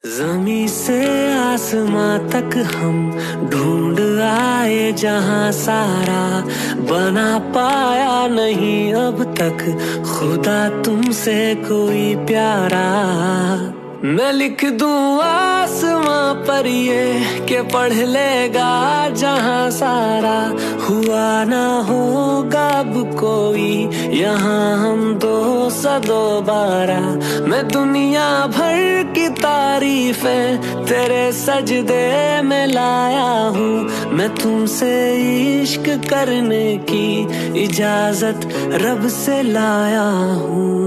ज़मीं से आसमां तक हम ढूंढ आए जहां सारा, बना पाया नहीं अब तक खुदा तुमसे कोई प्यारा। मैं लिख दूं आसमां पर ये कि पढ़ लेगा जहां सारा, हुआ ना होगा अब कोई यहाँ हम दो सा दोबारा। मैं दुनिया भर की तारीफें तेरे सजदे में लाया हूँ, मैं तुमसे इश्क करने की इजाजत रब से लाया हूँ।